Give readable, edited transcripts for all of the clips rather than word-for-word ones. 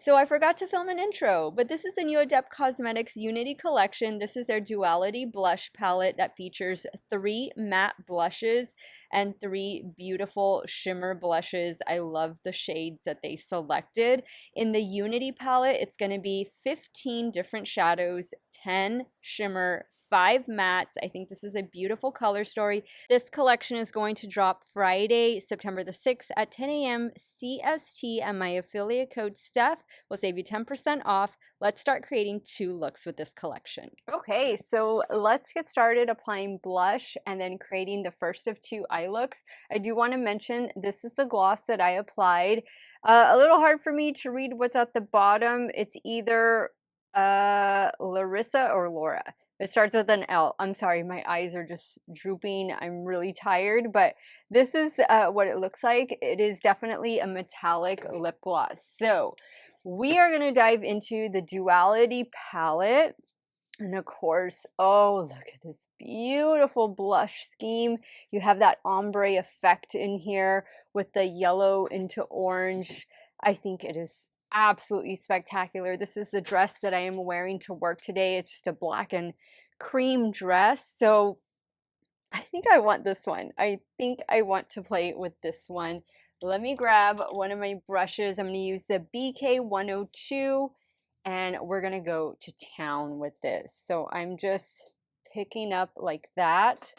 So I forgot to film an intro, but this is the new Adept Cosmetics Unity collection. This is their Duality blush palette that features 3 matte blushes and 3 beautiful shimmer blushes. I love the shades that they selected. In the Unity palette, it's going to be 15 different shadows, 10 shimmer, 5 mattes. I think this is a beautiful color story. This collection is going to drop Friday, September the 6th at 10 a.m. CST, and my affiliate code Steff will save you 10% off. Let's start creating 2 looks with this collection. Okay, so let's get started applying blush and then creating the first of 2 eye looks. I do want to mention this is the gloss that I applied. A little hard for me to read what's at the bottom. It's either Larissa or Laura. It starts with an L. I'm sorry, my eyes are just drooping. I'm really tired, but this is what it looks like. It is definitely a metallic lip gloss. So we are going to dive into the Duality palette. And of course, oh, look at this beautiful blush scheme. You have that ombre effect in here with the yellow into orange. I think it is absolutely spectacular. This is the dress that I am wearing to work today. It's just a black and cream dress. So I think I want this one. I think I want to play with this one. Let me grab one of my brushes. I'm going to use the BK102 and we're going to go to town with this. So I'm just picking up like that.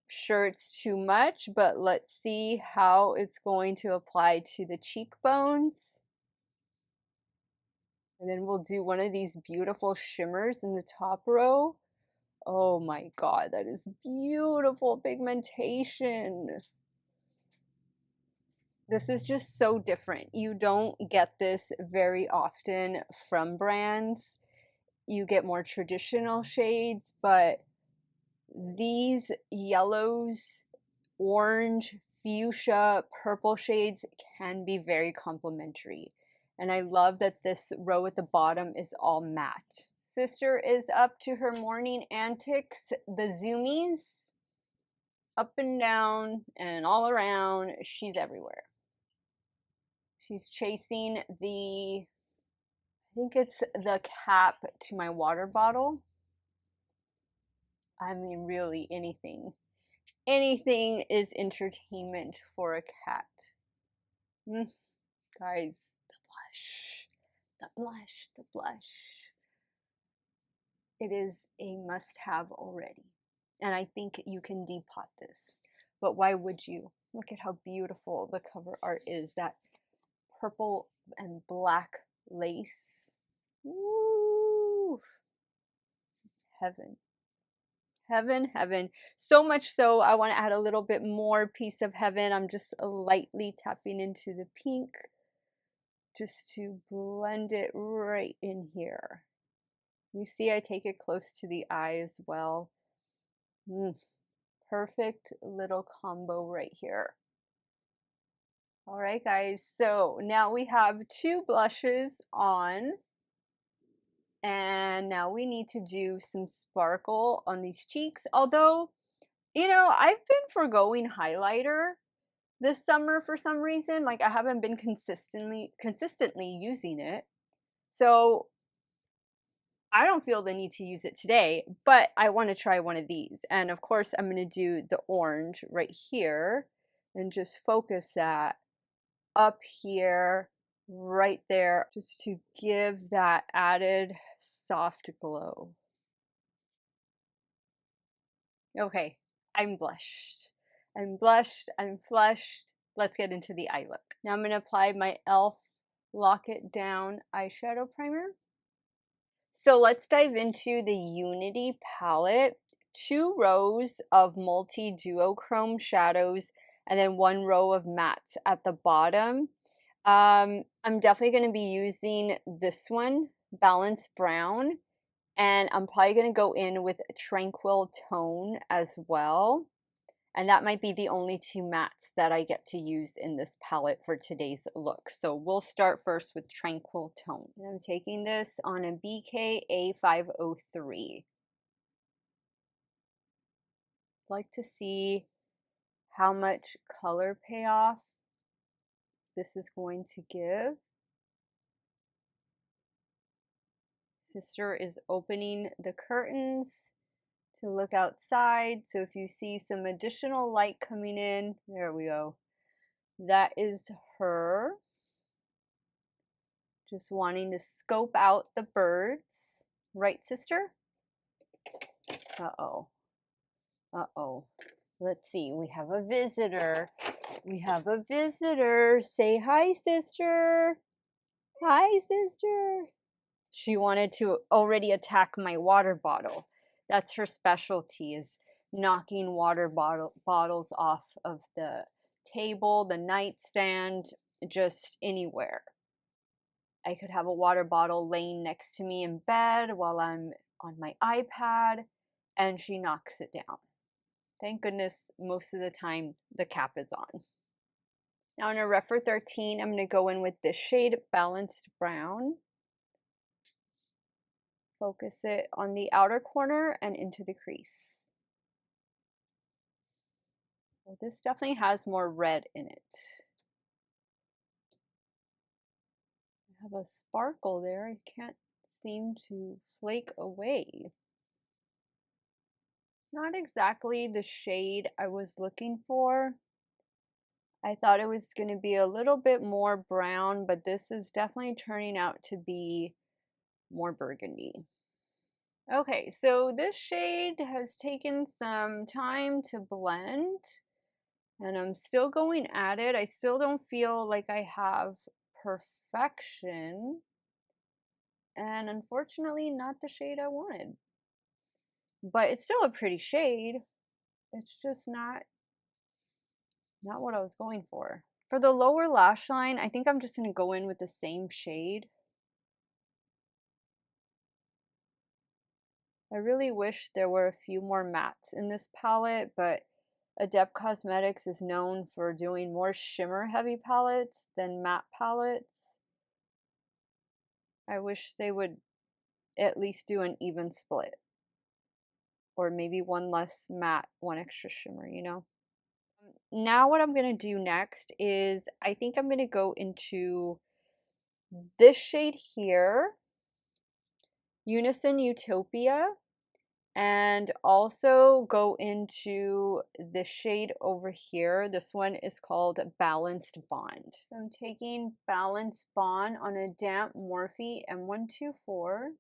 Sure, it's too much, but let's see how it's going to apply to the cheekbones. And then we'll do one of these beautiful shimmers in the top row. Oh my God, that is beautiful pigmentation. This is just so different. You don't get this very often from brands. You get more traditional shades, but these yellows, orange, fuchsia, purple shades can be very complementary. And I love that this row at the bottom is all matte. Sister is up to her morning antics, the zoomies, up and down and all around. She's everywhere. She's chasing I think it's the cap to my water bottle. I mean, really anything. Anything is entertainment for a cat. Guys, the blush, the blush, the blush. It is a must-have already. And I think you can depot this. But why would you? Look at how beautiful the cover art is. That purple and black lace. Woo! Heaven. Heaven, heaven. So much so, I want to add a little bit more piece of heaven. I'm just lightly tapping into the pink just to blend it right in here. You see, I take it close to the eye as well. Perfect little combo right here. All right, guys, so now we have 2 blushes on. And now we need to do some sparkle on these cheeks. Although, you know, I've been forgoing highlighter this summer for some reason. Like I haven't been consistently using it. So I don't feel the need to use it today, but I want to try one of these. And of course, I'm going to do the orange right here and just focus that up here, right there, just to give that added soft glow. Okay, I'm blushed. I'm blushed, I'm flushed. Let's get into the eye look. Now I'm going to apply my e.l.f. Lock It Down eyeshadow primer. So let's dive into the Unity palette. 2 rows of multi-duochrome shadows and then 1 row of mattes at the bottom. I'm definitely going to be using this one, Balanced Brown. And I'm probably going to go in with Tranquil Tone as well. And that might be the only 2 mattes that I get to use in this palette for today's look. So we'll start first with Tranquil Tone. And I'm taking this on a BK A503. I'd like to see how much color payoff this is going to give. Sister is opening the curtains to look outside. So if you see some additional light coming in, there we go. That is her. Just wanting to scope out the birds. Right, sister? Uh-oh. Uh-oh. Let's see. We have a visitor. We have a visitor. Say hi, sister. Hi, sister. She wanted to already attack my water bottle. That's her specialty, is knocking water bottles off of the table, the nightstand, just anywhere. I could have a water bottle laying next to me in bed while I'm on my iPad, and she knocks it down. Thank goodness most of the time the cap is on. Now in a ref for 13, I'm going to go in with this shade Balanced Brown. Focus it on the outer corner and into the crease. Well, this definitely has more red in it. I have a sparkle there. I can't seem to flake away. Not exactly the shade I was looking for. I thought it was going to be a little bit more brown, but this is definitely turning out to be more burgundy. Okay, so this shade has taken some time to blend, and I'm still going at it. I still don't feel like I have perfection, and unfortunately not the shade I wanted. But it's still a pretty shade. It's just not what I was going for. For the lower lash line, I think I'm just going to go in with the same shade. I really wish there were a few more mattes in this palette, but ADEPT Cosmetics is known for doing more shimmer heavy palettes than matte palettes. I wish they would at least do an even split. Or maybe one less matte, one extra shimmer, you know? Now what I'm going to do next is I think I'm going to go into this shade here, Unison Utopia, and also go into the shade over here. This one is called Balanced Bond. So I'm taking Balanced Bond on a damp Morphe M124.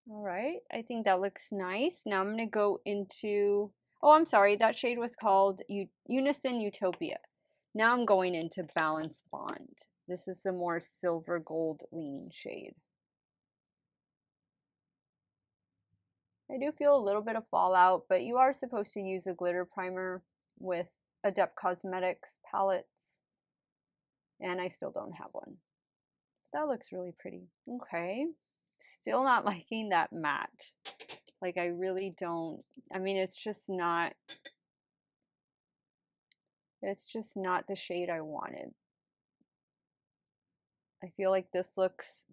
All right, I think that looks nice. Now I'm going to go into, oh, I'm sorry, that shade was called Unison Utopia. Now I'm going into Balanced Bond. This is the more silver gold leaning shade. I do feel a little bit of fallout, but you are supposed to use a glitter primer with ADEPT Cosmetics palettes, and I still don't have one. That looks really pretty. Okay, still not liking that matte. Like, I really don't, I mean, it's just not the shade I wanted. I feel like this looks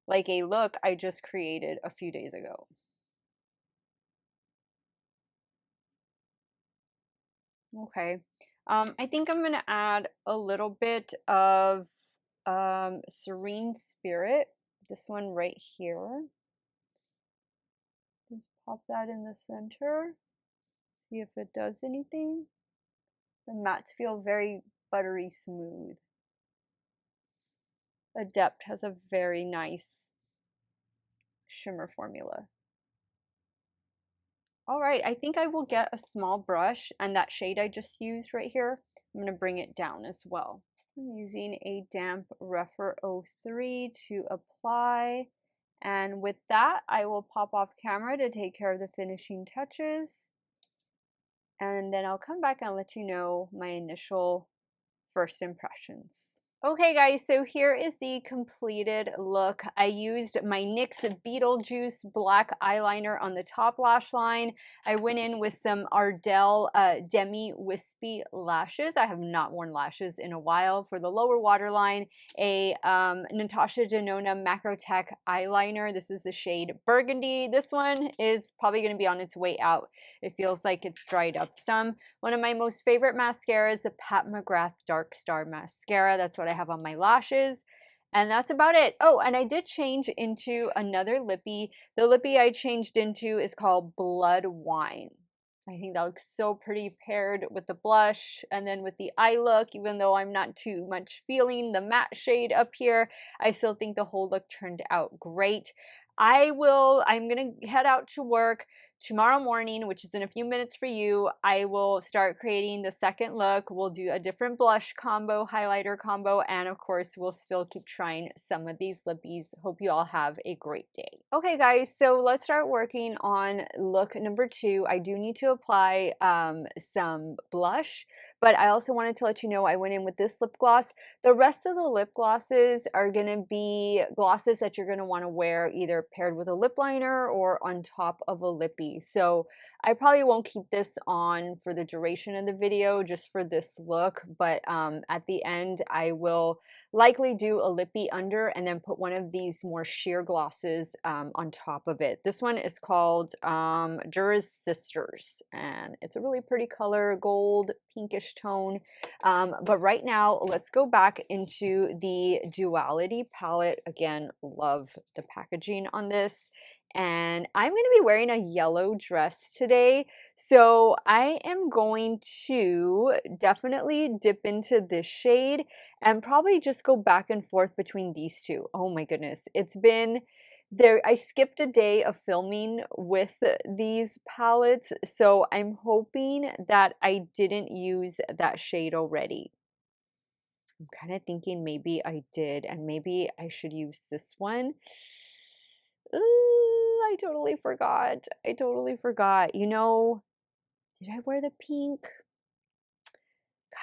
like a look I just created a few days ago. Okay, I think I'm gonna add a little bit of Serene Spirit, this one right here. Just pop that in the center, see if it does anything. The mattes feel very buttery smooth. ADEPT has a very nice shimmer formula. All right, I think I will get a small brush, and that shade I just used right here, I'm going to bring it down as well. I'm using a damp Rephr 03 to apply, and with that I will pop off camera to take care of the finishing touches, and then I'll come back and let you know my initial first impressions. Okay guys, so here is the completed look. I used my NYX Beetlejuice black eyeliner on the top lash line. I went in with some Ardell Demi Wispy lashes. I have not worn lashes in a while. For the lower waterline, a Natasha Denona Macro Tech eyeliner. This is the shade Burgundy. This one is probably going to be on its way out. It feels like it's dried up some. One of my most favorite mascaras, the Pat McGrath Dark Star Mascara. That's what I have on my lashes. And that's about it. Oh, and I did change into another lippy. The lippy I changed into is called Blood Wine. I think that looks so pretty paired with the blush and then with the eye look. Even though I'm not too much feeling the matte shade up here, I still think the whole look turned out great. I'm gonna head out to work tomorrow morning, which is in a few minutes for you. I will start creating the second look. We'll do a different blush combo, highlighter combo, and of course, we'll still keep trying some of these lippies. Hope you all have a great day. Okay, guys, so let's start working on look number 2. I do need to apply some blush, but I also wanted to let you know I went in with this lip gloss. The rest of the lip glosses are going to be glosses that you're going to want to wear either paired with a lip liner or on top of a lippy. So I probably won't keep this on for the duration of the video, just for this look, but at the end I will likely do a lippy under and then put one of these more sheer glosses on top of it. This one is called Jura's Sisters, and it's a really pretty color, gold pinkish tone. But right now, let's go back into the Duality palette. Again, love the packaging on this. And I'm going to be wearing a yellow dress today. So I am going to definitely dip into this shade and probably just go back and forth between these two. Oh my goodness. It's been there. I skipped a day of filming with these palettes, so I'm hoping that I didn't use that shade already. I'm kind of thinking maybe I did, and maybe I should use this one. Ooh, I totally forgot. I totally forgot. You know, did I wear the pink?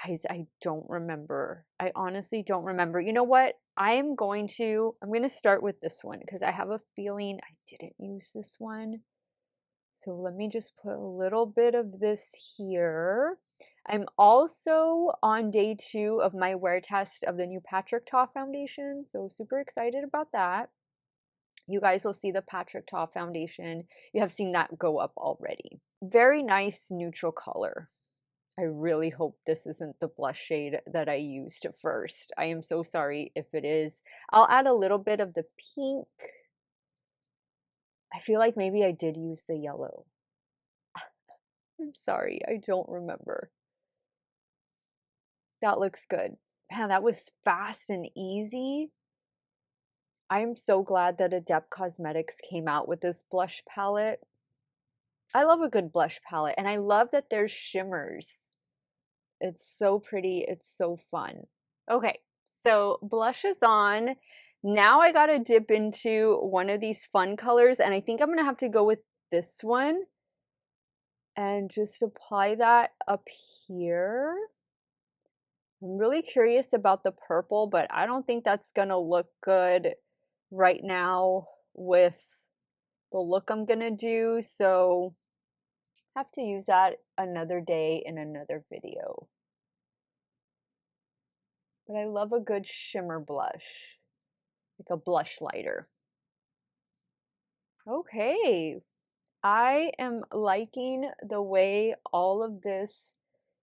Guys, I don't remember. I honestly don't remember. You know what? I'm going to start with this one because I have a feeling I didn't use this one. So let me just put a little bit of this here. I'm also on day 2 of my wear test of the new Patrick Ta foundation, so super excited about that. You guys will see the Patrick Ta foundation. You have seen that go up already. Very nice neutral color. I really hope this isn't the blush shade that I used first. I am so sorry if it is. I'll add a little bit of the pink. I feel like maybe I did use the yellow. I'm sorry, I don't remember. That looks good. Man, that was fast and easy. I'm so glad that ADEPT Cosmetics came out with this blush palette. I love a good blush palette, and I love that there's shimmers. It's so pretty. It's so fun. Okay, so blush is on. Now I gotta dip into one of these fun colors, and I think I'm gonna have to go with this one and just apply that up here. I'm really curious about the purple, but I don't think that's gonna look good right now with the look I'm gonna do, so I have to use that another day in another video. But I love a good shimmer blush, like a blush lighter. Okay, I am liking the way all of this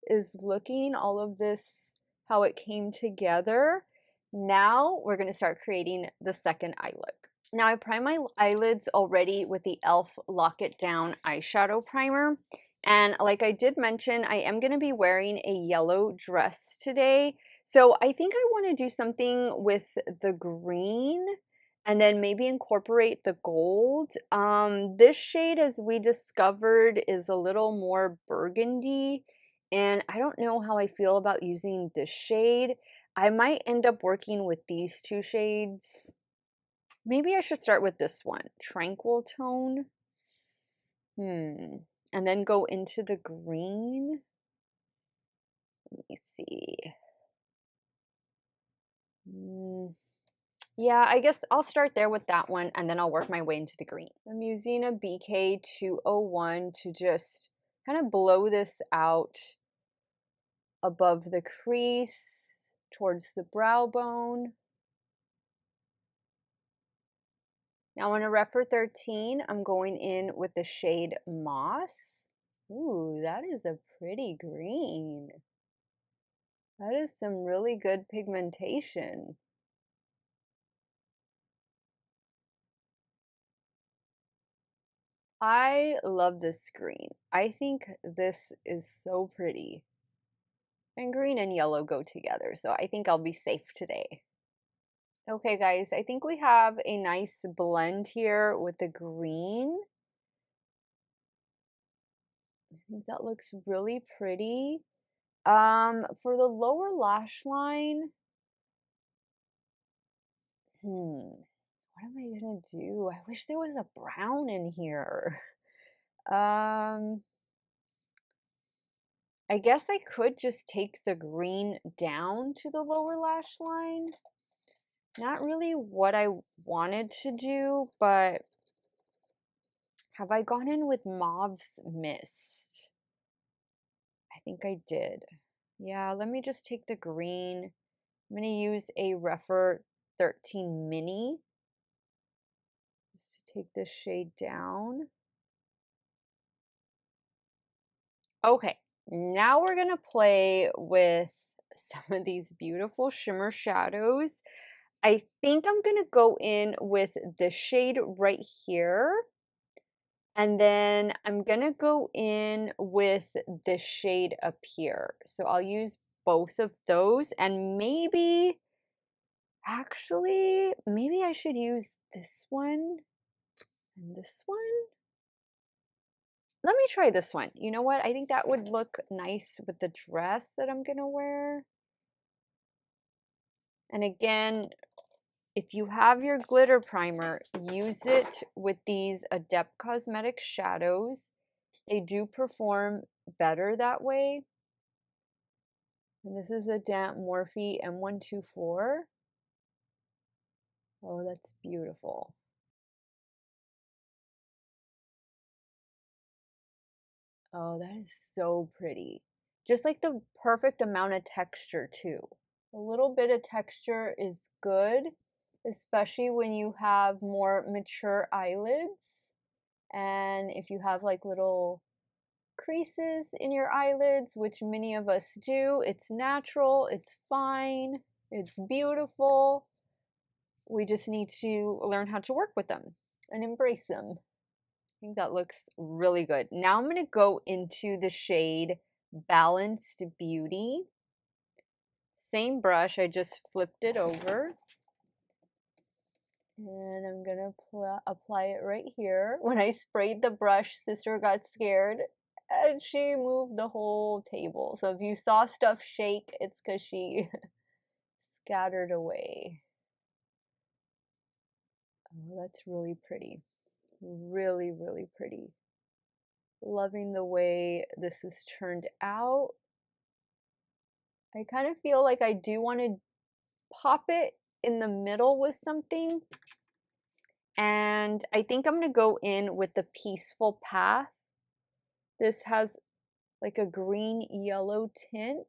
is looking, all of this, how it came together. Now we're going to start creating the second eye look. Now I primed my eyelids already with the e.l.f. Lock It Down eyeshadow primer. And like I did mention, I am going to be wearing a yellow dress today. So I think I want to do something with the green and then maybe incorporate the gold. This shade, as we discovered, is a little more burgundy. And I don't know how I feel about using this shade. I might end up working with these two shades. Maybe I should start with this one, Tranquil Tone. And then go into the green. Let me see. Yeah, I guess I'll start there with that one, and then I'll work my way into the green. I'm using a BK201 to just kind of blow this out above the crease towards the brow bone. Now on a Rephr 13, I'm going in with the shade Moss. Ooh, that is a pretty green. That is some really good pigmentation. I love this green. I think this is so pretty. And green and yellow go together, so I think I'll be safe today. Okay, guys, I think we have a nice blend here with the green. I think that looks really pretty. For the lower lash line, what am I gonna do? I wish there was a brown in here. I guess I could just take the green down to the lower lash line. Not really what I wanted to do, but have I gone in with Mauve's Mist? I think I did. Yeah, let me just take the green. I'm going to use a Refer 13 Mini just to take this shade down. Okay, now we're going to play with some of these beautiful shimmer shadows. I think I'm going to go in with the shade right here. And then I'm going to go in with the shade up here. So I'll use both of those, and maybe, actually, maybe I should use this one and this one. Let me try this one. You know what? I think that would look nice with the dress that I'm going to wear. And again, if you have your glitter primer, use it with these Adept Cosmetics shadows. They do perform better that way. And this is a damp Morphe M124. Oh, that's beautiful. Oh, that is so pretty. Just like the perfect amount of texture too. A little bit of texture is good, especially when you have more mature eyelids. And if you have like little creases in your eyelids, which many of us do, it's natural, it's fine, it's beautiful. We just need to learn how to work with them and embrace them. I think that looks really good. Now I'm going to go into the shade Balanced Beauty. Same brush, I just flipped it over. And I'm going to apply it right here. When I sprayed the brush, sister got scared and she moved the whole table. So if you saw stuff shake, it's because she scattered away. Oh, that's really pretty. Really, really pretty. Loving the way this has turned out. I kind of feel like I do want to pop it in the middle with something. And I think I'm going to go in with the Peaceful Path. This has like a green yellow tint.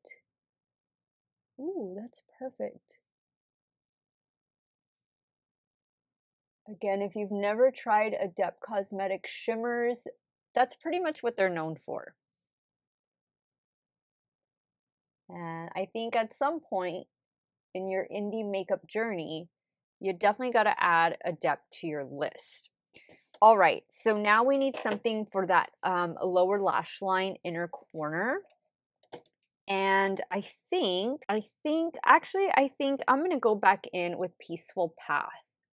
Ooh, that's perfect. Again, if you've never tried Adept Cosmetics shimmers, that's pretty much what they're known for. And I think at some point in your indie makeup journey, you definitely got to add Adept to your list. All right, so now we need something for that lower lash line inner corner. And I think I'm going to go back in with Peaceful Path,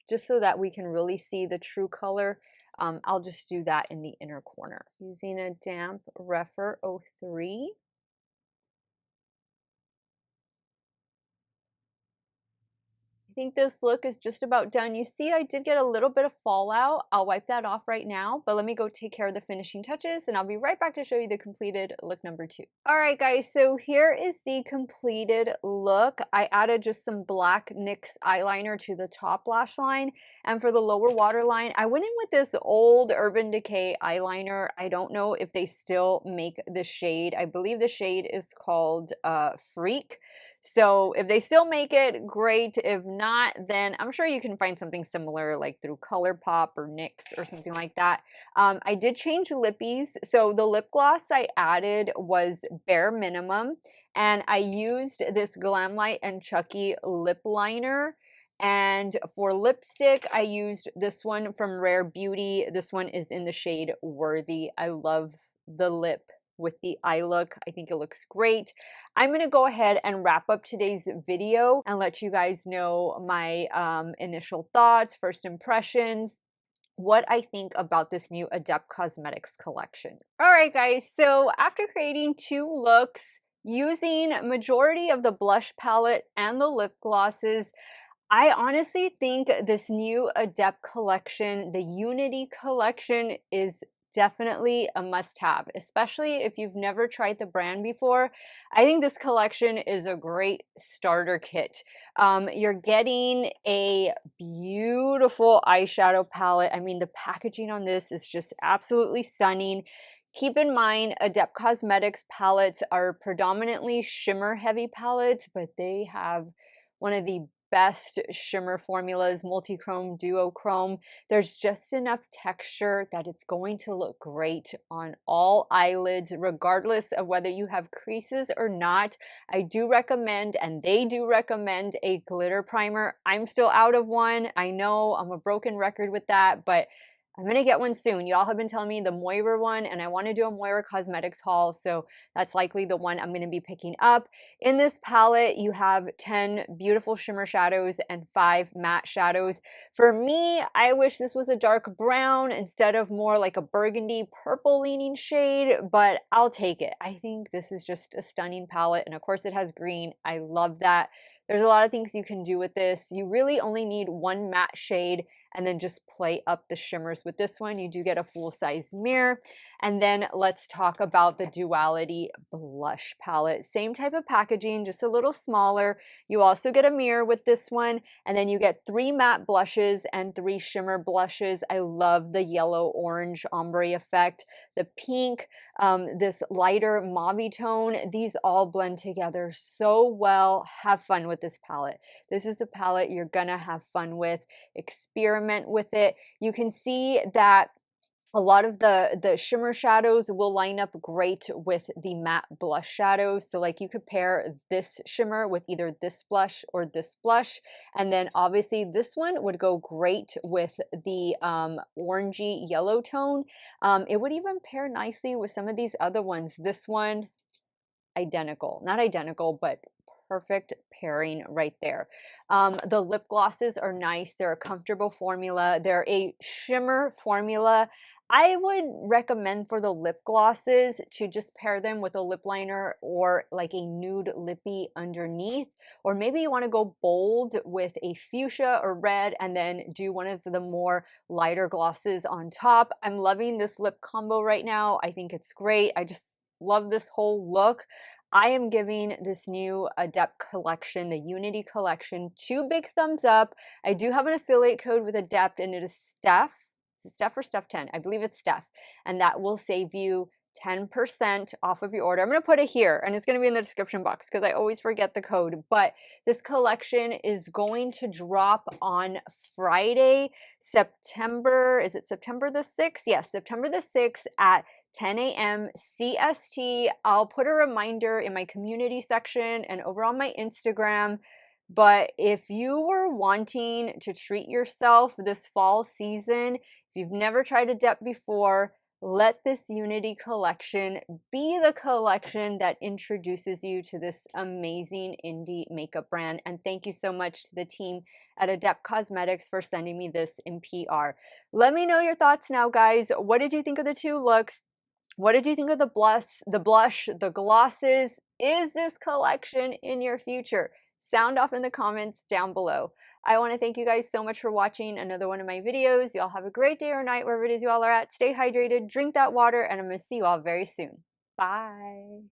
just so that we can really see the true color. I'll just do that in the inner corner using a damp Refer 03. I think this look is just about done. You see, I did get a little bit of fallout. I'll wipe that off right now, but let me go take care of the finishing touches and I'll be right back to show you the completed look number 2. All right, guys, so here is the completed look. I added just some black NYX eyeliner to the top lash line, and for the lower waterline, I went in with this old Urban Decay eyeliner. I don't know if they still make the shade. I believe the shade is called Freak. So if they still make it, great. If not, then I'm sure you can find something similar like through ColourPop or NYX or something like that. I did change lippies. So the lip gloss I added was Bare Minimum, and I used this Glamlight and Chucky lip liner. And for lipstick, I used this one from Rare Beauty. This one is in the shade Worthy. I love the lip with the eye look. I think it looks great. I'm going to go ahead and wrap up today's video and let you guys know my initial thoughts, first impressions, what I think about this new Adept Cosmetics collection. All right, guys, so after creating 2 looks using majority of the blush palette and the lip glosses, I honestly think this new Adept collection, the Unity collection, is definitely a must-have, especially if you've never tried the brand before. I think this collection is a great starter kit. You're getting a beautiful eyeshadow palette. I mean, the packaging on this is just absolutely stunning. Keep in mind, Adept Cosmetics palettes are predominantly shimmer-heavy palettes, but they have one of the best shimmer formulas, multi-chrome, duochrome. There's just enough texture that it's going to look great on all eyelids, regardless of whether you have creases or not. I do recommend, and they do recommend, a glitter primer. I'm still out of one. I know I'm a broken record with that, but I'm going to get one soon. Y'all have been telling me the Moira one, and I want to do a Moira Cosmetics haul, so that's likely the one I'm going to be picking up. In this palette, you have 10 beautiful shimmer shadows and 5 matte shadows. For me, I wish this was a dark brown instead of more like a burgundy purple leaning shade, but I'll take it. I think this is just a stunning palette, and of course it has green. I love that. There's a lot of things you can do with this. You really only need one matte shade and then just play up the shimmers. With this one, you do get a full-size mirror. And then let's talk about the Duality blush palette. Same type of packaging, just a little smaller. You also get a mirror with this one, and then you get 3 matte blushes and 3 shimmer blushes. I love the yellow-orange ombre effect, the pink, this lighter mauve tone. These all blend together so well. Have fun with this palette. This is a palette you're gonna have fun with. Experiment with it. You can see that a lot of the shimmer shadows will line up great with the matte blush shadows. So like you could pair this shimmer with either this blush or this blush. And then obviously this one would go great with the orangey yellow tone. It would even pair nicely with some of these other ones. This one, identical, not identical, but perfect pairing right there. The lip glosses are nice. They're a comfortable formula. They're a shimmer formula. I would recommend for the lip glosses to just pair them with a lip liner or like a nude lippy underneath, or maybe you want to go bold with a fuchsia or red and then do one of the more lighter glosses on top. I'm loving this lip combo right now. I think it's great. I just love this whole look. I am giving this new Adept collection, the Unity collection, 2 big thumbs up. I do have an affiliate code with Adept, and it is Steff. Is it Steff or Steff 10? I believe it's Steff. And that will save you 10% off of your order. I'm going to put it here, and it's going to be in the description box because I always forget the code. But this collection is going to drop on Friday, September, is it September the 6th? Yes, September the 6th at 10 a.m. CST. I'll put a reminder in my community section and over on my Instagram. But if you were wanting to treat yourself this fall season, if you've never tried Adept before, let this Unity collection be the collection that introduces you to this amazing indie makeup brand. And thank you so much to the team at Adept Cosmetics for sending me this in PR. Let me know your thoughts now, guys. What did you think of the 2 looks? What did you think of the blush, the glosses? Is this collection in your future? Sound off in the comments down below. I want to thank you guys so much for watching another one of my videos. Y'all have a great day or night wherever it is you all are at. Stay hydrated, drink that water, and I'm going to see you all very soon. Bye.